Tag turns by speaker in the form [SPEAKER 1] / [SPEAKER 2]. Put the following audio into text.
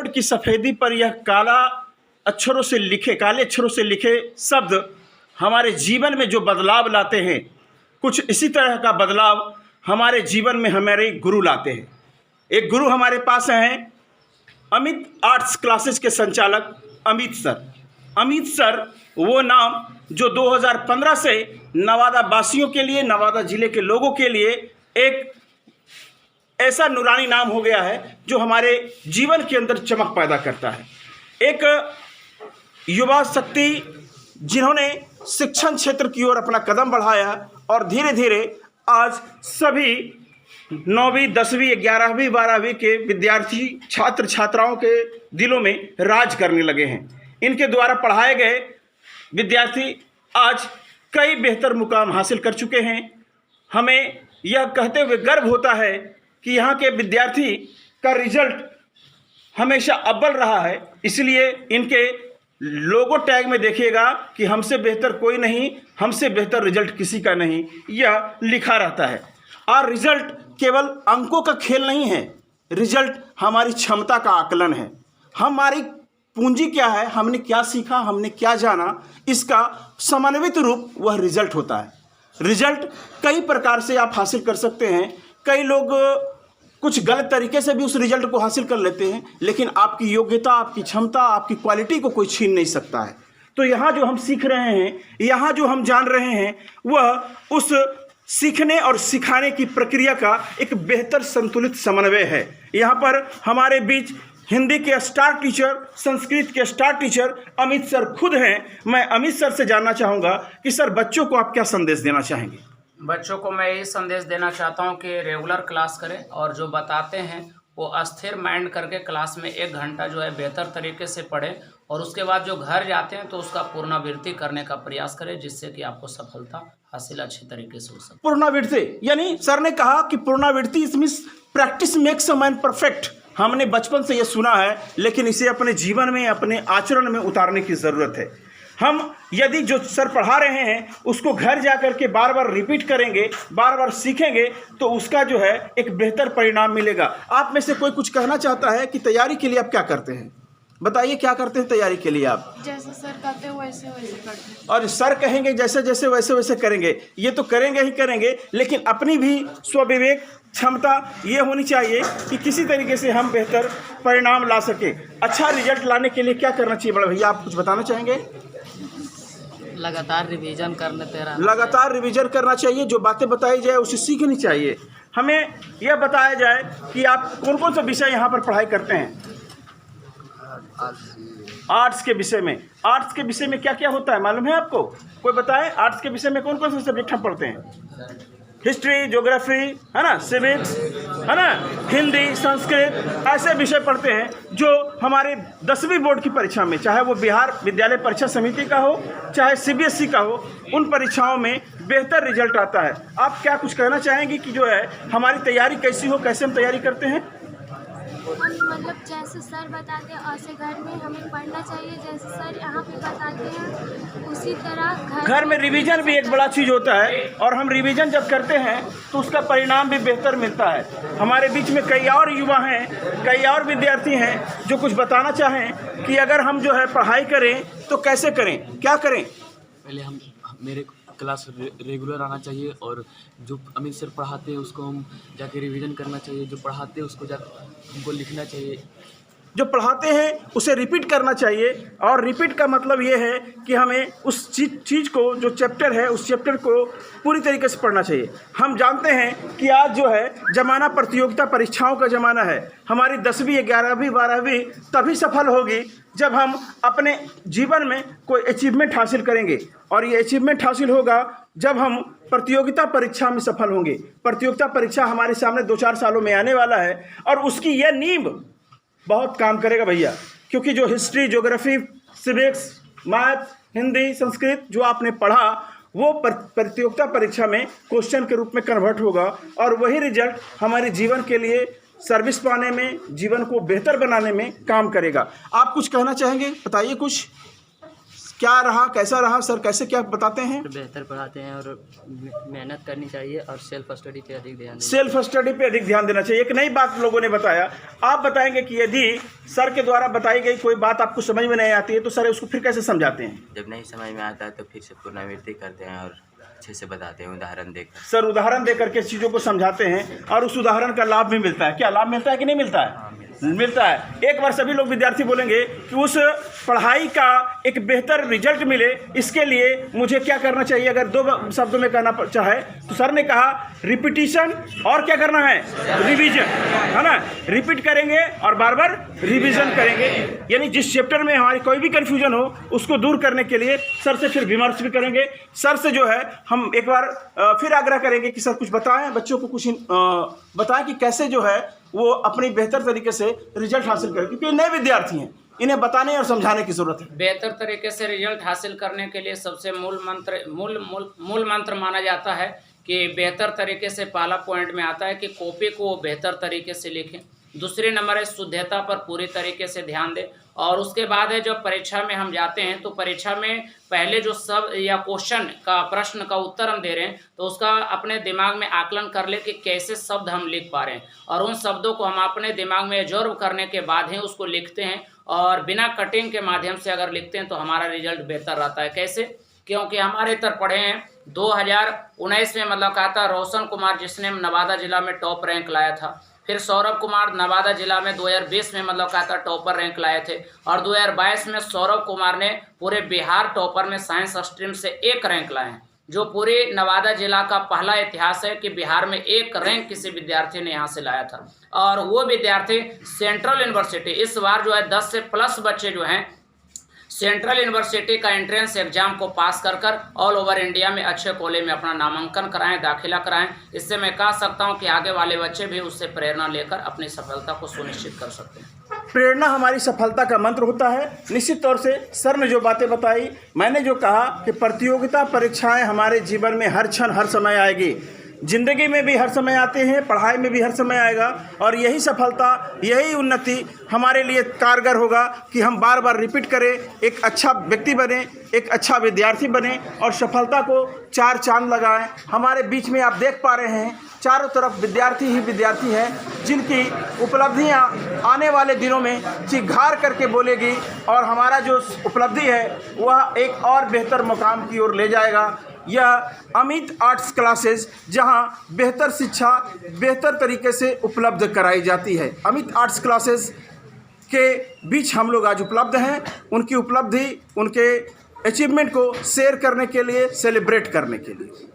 [SPEAKER 1] Board की सफ़ेदी पर यह काले अक्षरों से लिखे शब्द हमारे जीवन में जो बदलाव लाते हैं, कुछ इसी तरह का बदलाव हमारे जीवन में हमारे गुरु लाते हैं। एक गुरु हमारे पास हैं, अमित आर्ट्स क्लासेस के संचालक अमित सर। अमित सर वो नाम जो 2015 से नवादा वासियों के लिए, नवादा ज़िले के लोगों के लिए एक ऐसा नूरानी नाम हो गया है जो हमारे जीवन के अंदर चमक पैदा करता है। एक युवा शक्ति जिन्होंने शिक्षण क्षेत्र की ओर अपना कदम बढ़ाया और धीरे धीरे आज सभी 9वीं 10वीं 11वीं 12वीं के विद्यार्थी छात्र छात्राओं के दिलों में राज करने लगे हैं। इनके द्वारा पढ़ाए गए विद्यार्थी आज कई बेहतर मुकाम हासिल कर चुके हैं। हमें यह कहते हुए गर्व होता है कि यहाँ के विद्यार्थी का रिजल्ट हमेशा अव्वल रहा है। इसलिए इनके लोगो टैग में देखिएगा कि हमसे बेहतर कोई नहीं, हमसे बेहतर रिजल्ट किसी का नहीं, यह लिखा रहता है। और रिजल्ट केवल अंकों का खेल नहीं है, रिजल्ट हमारी क्षमता का आकलन है। हमारी पूंजी क्या है, हमने क्या सीखा, हमने क्या जाना, इसका समन्वित रूप वह रिजल्ट होता है। रिजल्ट कई प्रकार से आप हासिल कर सकते हैं। कई लोग कुछ गलत तरीके से भी उस रिजल्ट को हासिल कर लेते हैं, लेकिन आपकी योग्यता, आपकी क्षमता, आपकी क्वालिटी को कोई छीन नहीं सकता है। तो यहाँ जो हम सीख रहे हैं, यहाँ जो हम जान रहे हैं, वह उस सीखने और सिखाने की प्रक्रिया का एक बेहतर संतुलित समन्वय है। यहाँ पर हमारे बीच हिंदी के स्टार टीचर, संस्कृत के स्टार टीचर अमित सर खुद हैं। मैं अमित सर से जानना चाहूँगा कि सर बच्चों को आप क्या संदेश देना चाहेंगे?
[SPEAKER 2] बच्चों को मैं यही संदेश देना चाहता हूँ कि रेगुलर क्लास करें और जो बताते हैं वो स्थिर माइंड करके क्लास में 1 घंटा जो है बेहतर तरीके से पढ़ें और उसके बाद जो घर जाते हैं तो उसका पुनरावृत्ति करने का प्रयास करें, जिससे कि आपको सफलता हासिल अच्छी तरीके से हो सके।
[SPEAKER 1] पुनरावृत्ति यानी सर ने कहा कि पुनरावृत्ति इस means practice makes a man perfect. हमने बचपन से ये सुना है, लेकिन इसे अपने जीवन में, अपने आचरण में उतारने की ज़रूरत है। हम यदि जो सर पढ़ा रहे हैं उसको घर जा कर के बार बार रिपीट करेंगे, बार बार सीखेंगे, तो उसका जो है एक बेहतर परिणाम मिलेगा। आप में से कोई कुछ कहना चाहता है कि तैयारी के लिए आप क्या करते हैं? बताइए, क्या करते हैं तैयारी के लिए आप?
[SPEAKER 3] जैसे सर कहते हैं वैसे वैसे करते हैं।
[SPEAKER 1] और सर कहेंगे जैसे जैसे वैसे वैसे करेंगे, ये तो करेंगे ही करेंगे, लेकिन अपनी भी स्वविवेक क्षमता ये होनी चाहिए कि किसी तरीके से हम बेहतर परिणाम ला सके। अच्छा रिजल्ट लाने के लिए क्या करना चाहिए बड़ा भैया, आप कुछ बताना चाहेंगे?
[SPEAKER 2] लगातार रिवीजन करने तेरा
[SPEAKER 1] लगातार रिवीजन करना चाहिए। जो बातें बताई जाए उसे सीखनी चाहिए। हमें यह बताया जाए कि आप कौन कौन सा विषय यहाँ पर पढ़ाई करते हैं? आर्ट्स के विषय में। आर्ट्स के विषय में क्या क्या होता है मालूम है आपको? कोई बताए, आर्ट्स के विषय में कौन कौन से सब्जेक्ट हम पढ़ते हैं? हिस्ट्री, ज्योग्राफी, है ना, सिविक्स, है ना, हिंदी, संस्कृत, ऐसे विषय पढ़ते हैं जो हमारे 10वीं बोर्ड की परीक्षा में, चाहे वो बिहार विद्यालय परीक्षा समिति का हो, चाहे CBSE का हो, उन परीक्षाओं में बेहतर रिजल्ट आता है। आप क्या कुछ कहना चाहेंगे कि जो है हमारी तैयारी कैसी हो, कैसे हम तैयारी करते हैं?
[SPEAKER 3] मतलब जैसे सर बताते हैं ऐसे घर में हमें पढ़ना चाहिए, जैसे सर यहाँ पे बताते हैं उसी तरह
[SPEAKER 1] घर में रिवीजन भी एक बड़ा चीज़ होता है, और हम रिवीजन जब करते हैं तो उसका परिणाम भी बेहतर मिलता है। हमारे बीच में कई और युवा हैं, कई और विद्यार्थी हैं जो कुछ बताना चाहें कि अगर हम जो है पढ़ाई करें तो कैसे करें, क्या करें?
[SPEAKER 4] पहले हम मेरे क्लास रेगुलर आना चाहिए और जो अमित सर पढ़ाते हैं उसको हम जाके रिवीजन करना चाहिए। जो पढ़ाते हैं उसको हमको लिखना चाहिए।
[SPEAKER 1] जो पढ़ाते हैं उसे रिपीट करना चाहिए, और रिपीट का मतलब ये है कि हमें उस चीज़ को, जो चैप्टर है, उस चैप्टर को पूरी तरीके से पढ़ना चाहिए। हम जानते हैं कि आज जो है ज़माना प्रतियोगिता परीक्षाओं का ज़माना है। हमारी 10वीं 11वीं 12वीं तभी सफल होगी जब हम अपने जीवन में कोई अचीवमेंट हासिल करेंगे, और ये अचीवमेंट हासिल होगा जब हम प्रतियोगिता परीक्षा में सफल होंगे। प्रतियोगिता परीक्षा हमारे सामने 2-4 सालों में आने वाला है, और उसकी यह नींव बहुत काम करेगा भैया, क्योंकि जो history, geography, civics, math, Hindi, Sanskrit जो आपने पढ़ा वो प्रतियोगिता परीक्षा में क्वेश्चन के रूप में कन्वर्ट होगा, और वही रिजल्ट हमारे जीवन के लिए सर्विस पाने में, जीवन को बेहतर बनाने में काम करेगा। आप कुछ कहना चाहेंगे? बताइए कुछ। क्या रहा, कैसा रहा सर, कैसे क्या बताते हैं?
[SPEAKER 5] बेहतर पढ़ाते हैं और मेहनत करनी चाहिए और सेल्फ स्टडी पे अधिक ध्यान देना
[SPEAKER 1] सेल्फ स्टडी पे अधिक ध्यान देना चाहिए। एक नई बात लोगों ने बताया। आप बताएंगे कि यदि सर के द्वारा बताई गई कोई बात आपको समझ में नहीं आती है तो सर उसको फिर कैसे समझाते हैं?
[SPEAKER 6] जब नहीं समझ में आता है तो फिर से पुनरावृत्ति करते हैं और अच्छे से बताते हैं, उदाहरण देकर।
[SPEAKER 1] सर उदाहरण दे करके चीज़ों को समझाते हैं और उस उदाहरण का लाभ भी मिलता है। क्या लाभ मिलता है कि नहीं मिलता है? मिलता है। एक बार सभी लोग विद्यार्थी बोलेंगे कि उस पढ़ाई का एक बेहतर रिजल्ट मिले, इसके लिए मुझे क्या करना चाहिए? अगर दो शब्दों में कहना चाहे तो सर ने कहा रिपीटिशन और क्या करना है? रिवीजन, है ना? रिपीट करेंगे और बार बार रिवीजन करेंगे। यानी जिस चैप्टर में हमारी कोई भी कन्फ्यूजन हो उसको दूर करने के लिए सर से फिर विमर्श भी करेंगे। सर से जो है हम एक बार फिर आग्रह करेंगे कि सर कुछ बताएं, बच्चों को कुछ बताएं कि कैसे जो है वो अपनी बेहतर तरीके से रिजल्ट हासिल करें, क्योंकि नए विद्यार्थी हैं, इन्हें बताने और समझाने की ज़रूरत है।
[SPEAKER 2] बेहतर तरीके से रिजल्ट हासिल करने के लिए सबसे मूल मंत्र माना जाता है कि बेहतर तरीके से पहला पॉइंट में आता है कि कॉपी को बेहतर तरीके से लिखें। दूसरे नंबर है शुद्धता पर पूरी तरीके से ध्यान दें। और उसके बाद है जब परीक्षा में हम जाते हैं तो परीक्षा में पहले जो शब्द या क्वेश्चन का प्रश्न का उत्तर हम दे रहे हैं तो उसका अपने दिमाग में आकलन कर ले कि कैसे शब्द हम लिख पा रहे हैं, और उन शब्दों को हम अपने दिमाग में एब्जॉर्ब करने के बाद ही उसको लिखते हैं। और बिना कटिंग के माध्यम से अगर लिखते हैं तो हमारा रिजल्ट बेहतर रहता है। कैसे? क्योंकि हमारे इधर पढ़े हैं 2019 में मतलब कहा था रोशन कुमार, जिसने नवादा जिला में टॉप रैंक लाया था। फिर सौरभ कुमार नवादा जिला में 2020 में मतलब कहा था टॉपर रैंक लाए थे। और 2022 में सौरभ कुमार ने पूरे बिहार टॉपर में साइंस स्ट्रीम से 1 रैंक लाए हैं, जो पूरे नवादा जिला का पहला इतिहास है कि बिहार में 1 रैंक किसी विद्यार्थी ने यहाँ से लाया था। और वो विद्यार्थी सेंट्रल यूनिवर्सिटी, इस बार जो है 10 से प्लस बच्चे जो हैं सेंट्रल यूनिवर्सिटी का एंट्रेंस एग्जाम को पास कर ऑल ओवर इंडिया में अच्छे कॉलेज में अपना नामांकन कराएं, दाखिला कराएं। इससे मैं कह सकता हूं कि आगे वाले बच्चे भी उससे प्रेरणा लेकर अपनी सफलता को सुनिश्चित कर सकते हैं।
[SPEAKER 1] प्रेरणा हमारी सफलता का मंत्र होता है। निश्चित तौर से सर ने जो बातें बताई, मैंने जो कहा कि प्रतियोगिता परीक्षाएं हमारे जीवन में हर क्षण हर समय आएगी, जिंदगी में भी हर समय आते हैं, पढ़ाई में भी हर समय आएगा। और यही सफलता, यही उन्नति हमारे लिए कारगर होगा कि हम बार बार रिपीट करें, एक अच्छा व्यक्ति बने, एक अच्छा विद्यार्थी बने और सफलता को 4 चांद लगाएं। हमारे बीच में आप देख पा रहे हैं चारों तरफ विद्यार्थी ही विद्यार्थी हैं जिनकी उपलब्धियां आने वाले दिनों में चिघार करके बोलेगी और हमारा जो उपलब्धि है वह एक और बेहतर मुकाम की ओर ले जाएगा। यह अमित आर्ट्स क्लासेस, जहां बेहतर शिक्षा बेहतर तरीके से उपलब्ध कराई जाती है। अमित आर्ट्स क्लासेस के बीच हम लोग आज उपलब्ध हैं, उनकी उपलब्धि, उनके अचीवमेंट को शेयर करने के लिए, सेलिब्रेट करने के लिए।